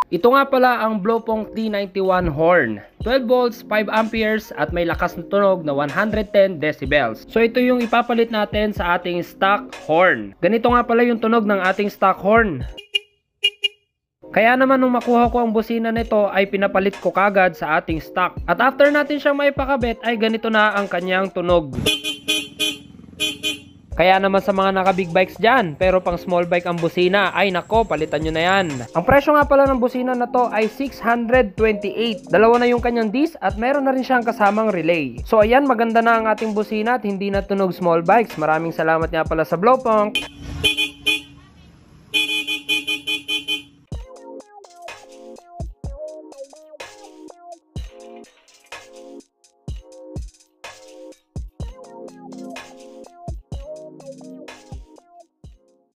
Ito nga pala ang Blowpong T91 horn. 12 volts, 5 amperes at may lakas na tunog na 110 decibels. So ito yung ipapalit natin sa ating stock horn. Ganito nga pala yung tunog ng ating stock horn. Kaya naman nung makuha ko ang busina nito ay pinapalit ko kagad sa ating stock. At after natin siyang maipakabit ay ganito na ang kanyang tunog. Kaya naman sa mga naka big bikes dyan, pero pang small bike ang busina, ay nako, palitan nyo na yan. Ang presyo nga pala ng busina na to ay 628. Dalawa na yung kanyang disc at meron na rin siyang kasamang relay. So ayan, maganda na ang ating busina at hindi na tunog small bikes. Maraming salamat nga pala sa Blowpong.